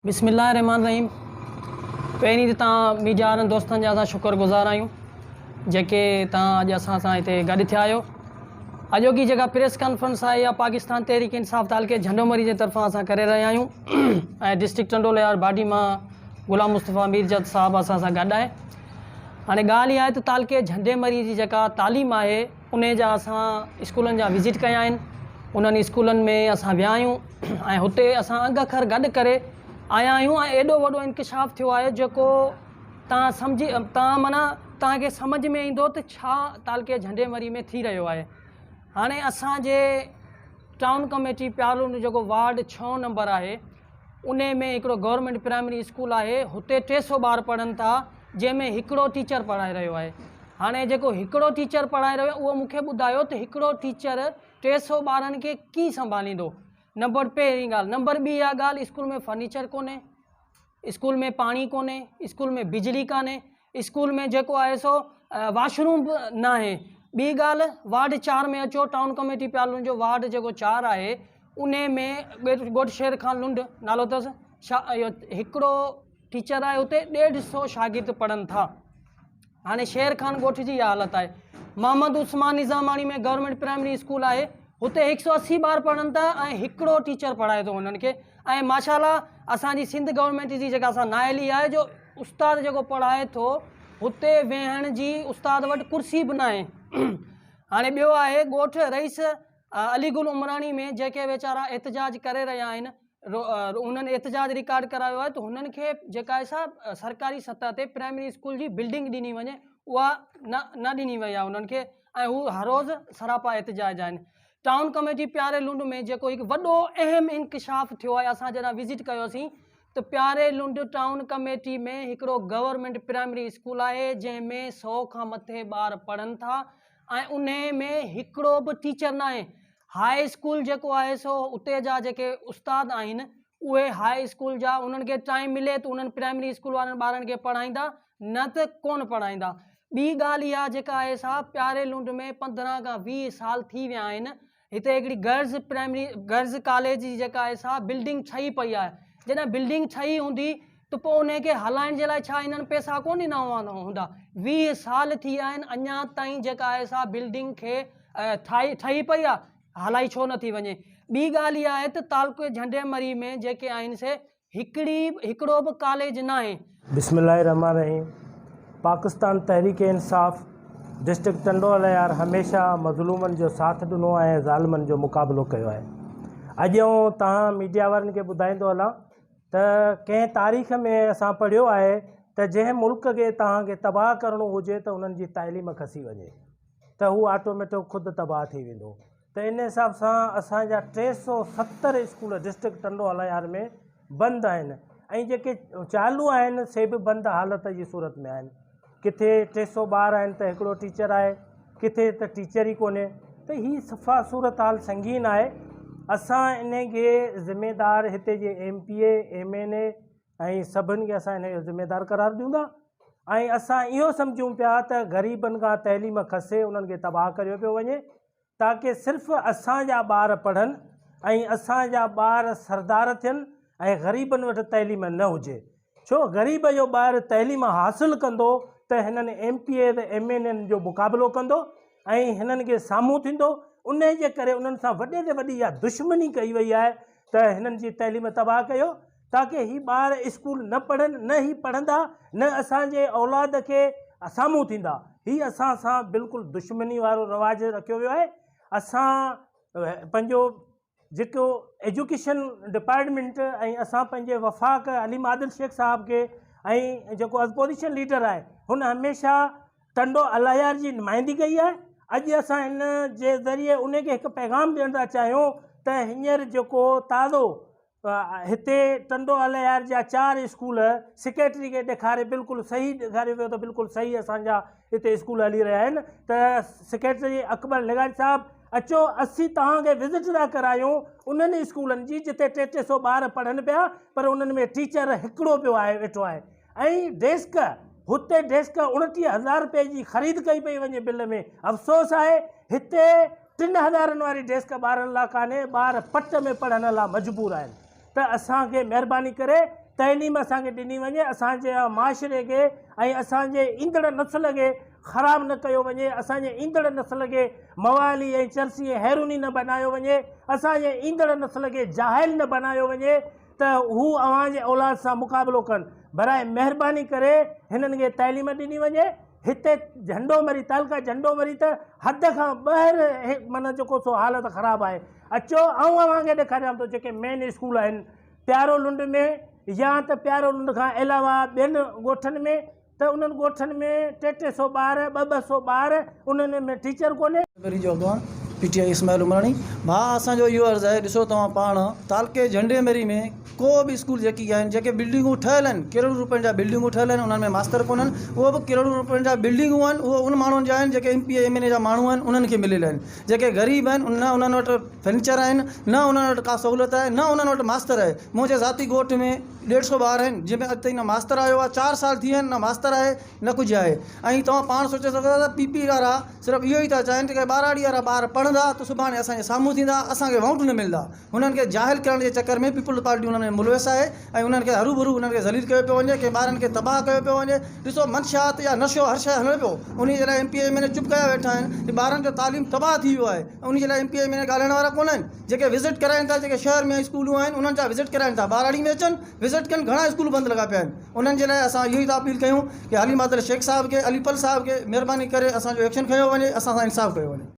बिस्मिल्लाहिर्रहमानिर्रहीम। पहिरीं त तव्हां मीडिया वारनि दोस्तनि जा असां शुक्रगुज़ार आहियूं जेके तव्हां अॼु असां सां हिते गॾु थिया आहियो। अॼोकी जेका प्रेस कॉन्फ्रेंस आहे इहा पाकिस्तान तहरीक इंसाफ़ तालिक़े झंडोमरी जे तरफ़ां असां करे रहिया आहियूं ऐं डिस्ट्रिक्ट चंडोल यार बाडी मां ग़ुलाम मुस्तफ़ा मीरजद साहब असां सां गॾु आहे। हाणे ॻाल्हि इहा आहे त तालिक़े झंडेमरी जी जेका तालीम आहे उन जा असां स्कूलनि जा विज़िट कया आहिनि। उन्हनि स्कूलनि में असां विया आहियूं ऐं हुते असां अंग अखर गॾु करे आया आहियूं ऐं एॾो वॾो इंकशाफ़ थियो आहे जेको तव्हां माना तव्हांखे सम्झ में ईंदो त छा तालिक़े झंडेमरी में थी रहियो आहे। हाणे असांजे टाउन कमेटी प्यारुल जेको वार्ड 6 नंबर आहे उन में हिकिड़ो गवर्नमेंट प्राइमरी स्कूल आहे। हुते 300 ॿार पढ़नि था जंहिंमें हिकिड़ो टीचर पढ़ाए रहियो आहे। हाणे जेको हिकिड़ो टीचर पढ़ाए रहियो आहे उहो मूंखे ॿुधायो त हिकिड़ो टीचर 300 ॿारनि खे कीअं संभालींदो। नंबर पहिरीं ॻाल्हि। नंबर ॿी इहा ॻाल्हि, स्कूल में फर्नीचर कोन्हे, स्कूल में पाणी कोन्हे, स्कूल में बिजली कान्हे, स्कूल में जेको आहे सो वॉशरूम बि न आहे। ॿी ॻाल्हि, वार्ड 4 में अचो, टाउन कमेटी प्यारुल जो वार्ड जेको 4 आहे उन में गोट शेर खान लुंड नालो अथसि, इहो हिकिड़ो टीचर आहे। हुते 150 शागिर्द पढ़नि था। हाणे शेर खान ॻोठ जी इहा हालत आहे। मोहम्मद उस्मान निज़ामानी में गवर्नमेंट प्राइमरी स्कूल आहे, हुते 180 ॿार पढ़नि था ऐं हिकिड़ो टीचर पढ़ाए थो उन्हनि खे। ऐं माशाल्लाह असांजी सिंध गवर्नमेंट जी जेका असां नाइली आहे जो उस्ताद जेको पढ़ाए थो हुते वेहण जी उस्ताद वटि कुर्सी बि न आहे। हाणे ॿियो आहे ॻोठ रईस अलीगुल उमरानी में जेके वीचारा एहतजाज करे रहिया आहिनि, उन्हनि एहतजाज रिकॉर्ड करायो आहे त हुननि खे जेका आहे सा सरकारी सतह ते प्राइमरी स्कूल जी बिल्डिंग ॾिनी वञे उहा न ॾिनी वई आहे उन्हनि खे ऐं हू हर रोज़ु सरापा एहतजाज आहिनि। टाउन कमेटी प्यारे लुंड में जेको हिकु वॾो अहम इंकशाफ़ थियो आहे, असां जॾहिं विज़िट कयोसीं त प्यारे लुंड टाउन कमेटी में हिकिड़ो गवर्नमेंट प्राइमरी स्कूल आहे जंहिंमें 100 खां मथे ॿार पढ़नि था ऐं उन में हिकिड़ो बि टीचर न आहे। हाई स्कूल जेको आहे सो उते जा जेके उस्ताद आहिनि उहे हाई स्कूल जा, उन्हनि खे टाइम मिले त उन्हनि प्राइमरी स्कूल वारनि ॿारनि खे पढ़ाईंदा, न त कोन पढ़ाईंदा। ॿी ॻाल्हि इहा जेका आहे सा प्यारे लुंड में 15 खां 20 साल थी विया आहिनि, हिते हिकिड़ी गर्ल्स कॉलेज जी जेका आहे सा बिल्डिंग ठही पई आहे। जॾहिं बिल्डिंग ठही हूंदी त पोइ उनखे हलाइण जे लाइ छा इन्हनि पैसा कोन ॾिना हूंदा। 20 साल थी विया आहिनि, अञा ताईं जेका आहे सा बिल्डिंग खे ठही पई आहे, हलाई छो नथी वञे। ॿी ॻाल्हि इहा आहे त तालिक़े झंडेमरी में जेके आहिनि से हिकिड़ो बि कॉलेज न आहे। बिस्मिल्लाहिर्रहमानिर्रहीम। पाकिस्तान तहरीक इंसाफ़ डिस्ट्रिक्ट चंडोल यार हमेशह मज़लूमनि जो साथ ॾिनो ऐं ज़ालिमनि जो मुक़ाबिलो कयो आहे। अॼु तव्हां मीडिया वारनि खे ॿुधाईंदो हलां त कंहिं तारीख़ में असां पढ़ियो आहे त जंहिं मुल्क खे तव्हांखे तबाह करिणो हुजे त उन्हनि जी तालीम खसी वञे त हू ऑटोमेटिक ख़ुदि तबाह थी वेंदो। त इन हिसाब सां असांजा 370 स्कूल डिस्ट्रिक्ट चंडोल यार में बंदि आहिनि ऐं जेके चालू आहिनि से बि बंदि हालत जी सूरत में आहिनि। किथे 300 ॿार आहिनि त हिकिड़ो टीचर आहे, किथे त टीचर ई कोन्हे। त हीअ सफ़ा सूरत हाल संगीन आहे। असां इन खे ज़िमेदार हिते जे MPA MNA ऐं सभिनि खे असां इन जो ज़िमेदार करार ॾियूं था ऐं असां इहो सम्झूं पिया त ग़रीबनि खां तइलीम खसे, उन्हनि खे तबाह करियो पियो वञे ताकी सिर्फ़ु असांजा ॿार पढ़नि ऐं असांजा ॿार सरदार थियनि ऐं ग़रीबनि वटि तइलीम न हुजे। छो ग़रीब जो ॿारु तइलीम हासिलु कंदो त हिननि MPA त MNA जो मुक़ाबिलो कंदो ऐं हिननि खे साम्हूं थींदो। उन जे करे उन्हनि सां वॾे में वॾी इहा दुश्मनी कई वई आहे त हिननि जी तइलीम तबाह कयो ताकी हीअ ॿार स्कूल न पढ़नि, न ही पढ़ंदा, न असांजे औलाद खे साम्हूं थींदा। हीअ असां सां बिल्कुलु दुश्मनी वारो रवाजु रखियो वियो आहे। असां पंहिंजो जेको एजुकेशन डिपार्टमेंट ऐं असां पंहिंजे वफ़ाक़ अलीम आदिल शेख साहब खे ऐं जेको अपोजिशन लीडर आहे हुन हमेशह टंडो अलायार जी नुमाइंदी कई आहे। अॼु असां हिन जे ज़रिए उनखे हिकु पैगाम ॾियण था चाहियूं त हींअर जेको ताज़ो हिते टंडो अलायार जा 4 स्कूल सेक्रेटरी खे ॾेखारे बिल्कुलु सही ॾेखारियो वियो त बिल्कुलु सही असांजा हिते स्कूल हली रहिया आहिनि। त सेक्रेटरी अकबर लिगाज साहब अचो, असीं तव्हांखे विज़िट था करायूं उन्हनि स्कूलनि जी जिते 300 ॿार पढ़नि पिया पर उन्हनि में टीचर हिकिड़ो पियो आहे वेठो आहे ऐं डेस्क हुते डेस्क 29,000 रुपए जी ख़रीद कई पई वञे बिल में। अफ़सोस आहे हिते 3,000 वारी डेस्क ॿारनि लाइ कान्हे, ॿार पट में पढ़ण लाइ मजबूर आहिनि। त असांखे महिरबानी करे तइलीम असांखे ॾिनी वञे, असांजे माशरे खे ऐं असांजे ईंदड़ नस्ल खे ख़राबु न कयो वञे, असांजे ईंदड़ नस्ल खे मवाली ऐं चर्सी ऐं हैरूनी न बनायो वञे, असांजे ईंदड़ नस्ल खे जाहिल न बनायो वञे त हू अव्हांजे औलाद सां मुक़ाबिलो कनि। बराए महिरबानी करे हिननि खे तइलीम ॾिनी वञे। हिते झंडोमरी तालका झंडोमरी त हद खां ॿाहिरि माना जेको सो हालत ख़राबु आहे। अचो ऐं अव्हांखे ॾेखारियां थो जेके मेन स्कूल आहिनि प्यारोलुंड में या त प्यारोलुंड खां अलावा ॿियनि ॻोठनि में, त उन्हनि ॻोठनि में 300 ॿार 200 ॿार उन्हनि में टीचर कोन्हे। मेरी जो अॻवान PTI इस्माइल उमराणी भाउ, असांजो इहो अर्ज़ु आहे, ॾिसो तव्हां पाण तालके झंडेमरी में को बि स्कूल जेकी आहिनि, जेके बिल्डिंगूं ठहियल आहिनि, करोड़ों रुपयनि जा बिल्डिंगूं ठहियल आहिनि, उन्हनि में मास्तर कोन्हनि, उहो बि करोड़ों रुपयनि जा बिल्डिंगूं आहिनि, उहो उन माण्हुनि जा आहिनि जेके MPA MNA जा माण्हू आहिनि, उन्हनि खे मिलियल आहिनि। जेके ग़रीब आहिनि न उन्हनि वटि फर्नीचर आहिनि, न उन्हनि वटि का सहूलियत आहे, न उन्हनि वटि मास्तर आहे। मुंहिंजे ज़ाती ॻोठ में 150 ॿार आहिनि जंहिंमें अॼु ताईं न मास्तर आयो आहे, 4 साल थी विया आहिनि, न मास्तर आहे न कुझु आहे। ऐं तव्हां पाण सोचे सघो था PP वारा सिर्फ़ु इहो ई था चाहिनि कि ॿारहाड़ी वारा ॿार पढ़ंदा त सुभाणे असांजे साम्हूं थींदा, असांखे वोट न मिलंदा। हुननि खे जाहिल करण जे चकर में पीपल्स पार्टी हुन में मुलविस आहे ऐं उन्हनि खे हरू उन्हनि खे ज़लील कयो पियो वञे, कि ॿारनि खे तबाह कयो पियो वञे। ॾिसो मंशियात या नशो हर शइ हले पियो, उन जे लाइ MPA MNA चुप कया वेठा आहिनि कि ॿारनि जो तालीम तबाह थी वियो आहे। उन जे लाइ MPA MNA ॻाल्हाइण वारा कोन आहिनि। जेके विज़िट कराइनि था, जेके शहर में स्कूलूं आहिनि उन्हनि जा विज़िट कराइनि था, ॿारहाड़ी में अचनि विज़िट कनि, घणा स्कूल बंदि लॻा पिया आहिनि। उन्हनि जे लाइ असां इहो ई था अपील कयूं कि अली मादर शेख साहिब खे, अलीपल साहिब खे महिरबानी करे असांजो एक्शन खयो वञे, असां सां इंसाफ़ कयो वञे।